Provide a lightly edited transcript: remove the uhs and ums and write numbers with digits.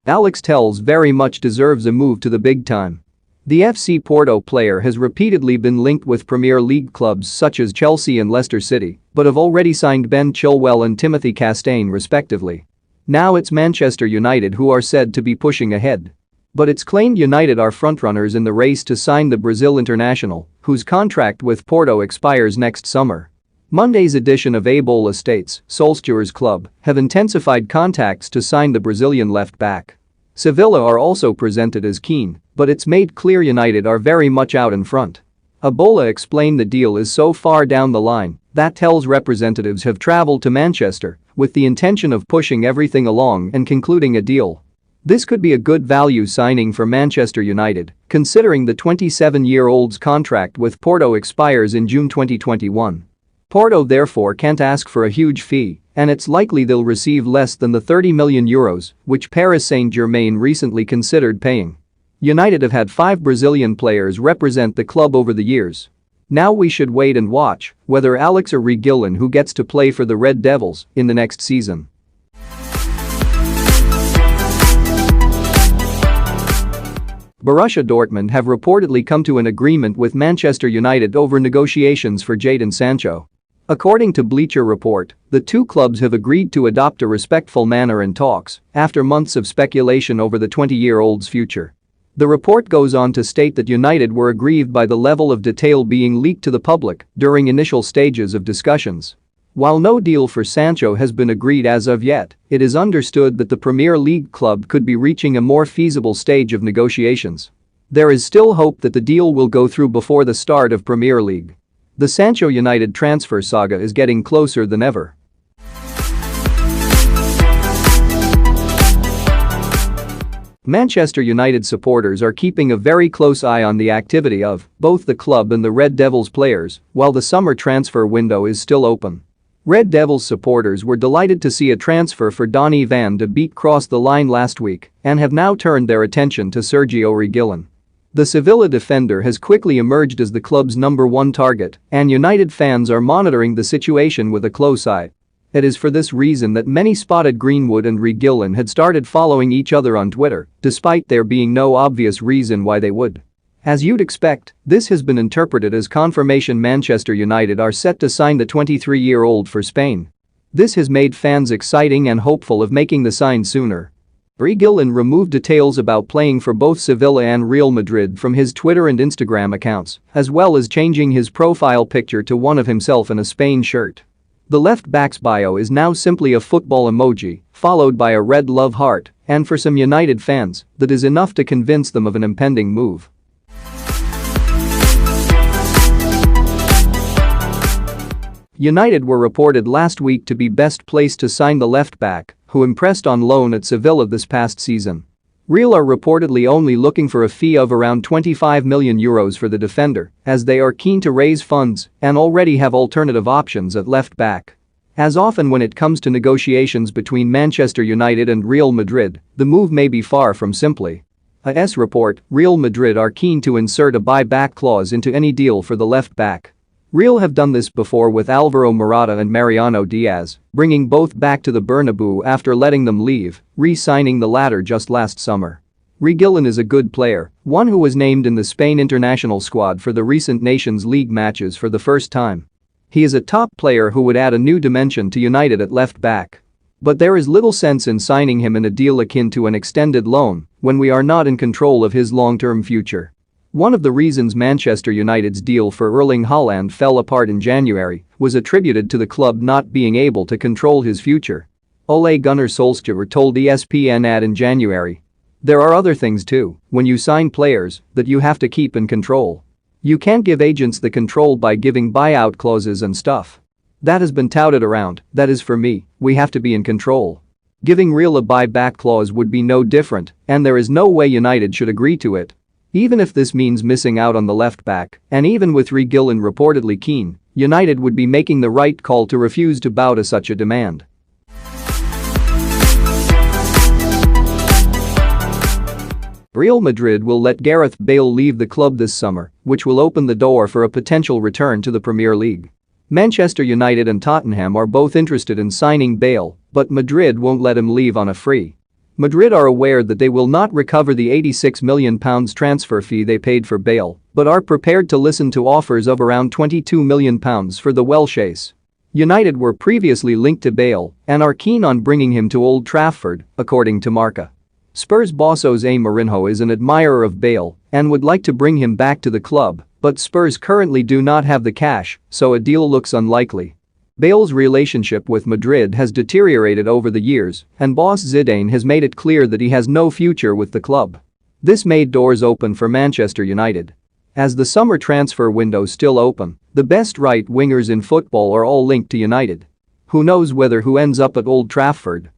Alex Telles very much deserves a move to the big time. The FC Porto player has repeatedly been linked with Premier League clubs such as Chelsea and Leicester City, but have already signed Ben Chilwell and Timothy Castagne respectively. Now it's Manchester United who are said to be pushing ahead. But it's claimed United are frontrunners in the race to sign the Brazil international, whose contract with Porto expires next summer. Monday's edition of Bale states Solskjaer's club have intensified contacts to sign the Brazilian left-back. Sevilla are also presented as keen, but it's made clear United are very much out in front. Bale explained the deal is so far down the line that Telles representatives have traveled to Manchester with the intention of pushing everything along and concluding a deal. This could be a good value signing for Manchester United, considering the 27-year-old's contract with Porto expires in June 2021. Porto therefore can't ask for a huge fee, and it's likely they'll receive less than the €30 million, which Paris Saint-Germain recently considered paying. United have had 5 Brazilian players represent the club over the years. Now we should wait and watch whether Alex or Reguilón who gets to play for the Red Devils in the next season. Borussia Dortmund have reportedly come to an agreement with Manchester United over negotiations for Jadon Sancho. According to Bleacher Report, the two clubs have agreed to adopt a respectful manner in talks after months of speculation over the 20-year-old's future. The report goes on to state that United were aggrieved by the level of detail being leaked to the public during initial stages of discussions. While no deal for Sancho has been agreed as of yet, it is understood that the Premier League club could be reaching a more feasible stage of negotiations. There is still hope that the deal will go through before the start of Premier League. The Sancho United transfer saga is getting closer than ever. Manchester United supporters are keeping a very close eye on the activity of both the club and the Red Devils players while the summer transfer window is still open. Red Devils supporters were delighted to see a transfer for Donny van de Beek cross the line last week and have now turned their attention to Sergio Reguilón. The Sevilla defender has quickly emerged as the club's #1 target, and United fans are monitoring the situation with a close eye. It is for this reason that many spotted Greenwood and Reguilón had started following each other on Twitter, despite there being no obvious reason why they would. As you'd expect, this has been interpreted as confirmation Manchester United are set to sign the 23-year-old for Spain. This has made fans exciting and hopeful of making the sign sooner. Reguilón removed details about playing for both Sevilla and Real Madrid from his Twitter and Instagram accounts, as well as changing his profile picture to one of himself in a Spain shirt. The left-back's bio is now simply a football emoji, followed by a red love heart, and for some United fans, that is enough to convince them of an impending move. United were reported last week to be best placed to sign the left-back, who impressed on loan at Sevilla this past season. Real are reportedly only looking for a fee of around €25 million for the defender, as they are keen to raise funds and already have alternative options at left-back. As often when it comes to negotiations between Manchester United and Real Madrid, the move may be far from simply. AS report, Real Madrid are keen to insert a buy-back clause into any deal for the left-back. Real have done this before with Alvaro Morata and Mariano Diaz, bringing both back to the Bernabeu after letting them leave, re-signing the latter just last summer. Reguilón is a good player, one who was named in the Spain international squad for the recent Nations League matches for the first time. He is a top player who would add a new dimension to United at left-back. But there is little sense in signing him in a deal akin to an extended loan when we are not in control of his long-term future. One of the reasons Manchester United's deal for Erling Haaland fell apart in January was attributed to the club not being able to control his future. Ole Gunnar Solskjaer told ESPN in January. There are other things too, when you sign players, that you have to keep in control. You can't give agents the control by giving buyout clauses and stuff. That has been touted around, that is for me, we have to be in control. Giving Real a buyback clause would be no different, and there is no way United should agree to it. Even if this means missing out on the left-back, and even with Reguilón reportedly keen, United would be making the right call to refuse to bow to such a demand. Real Madrid will let Gareth Bale leave the club this summer, which will open the door for a potential return to the Premier League. Manchester United and Tottenham are both interested in signing Bale, but Madrid won't let him leave on a free. Madrid are aware that they will not recover the £86 million transfer fee they paid for Bale, but are prepared to listen to offers of around £22 million for the Welsh ace. United were previously linked to Bale and are keen on bringing him to Old Trafford, according to Marca. Spurs boss Jose Mourinho is an admirer of Bale and would like to bring him back to the club, but Spurs currently do not have the cash, so a deal looks unlikely. Bale's relationship with Madrid has deteriorated over the years, and boss Zidane has made it clear that he has no future with the club. This made doors open for Manchester United. As the summer transfer window still open, the best right wingers in football are all linked to United. Who knows who ends up at Old Trafford?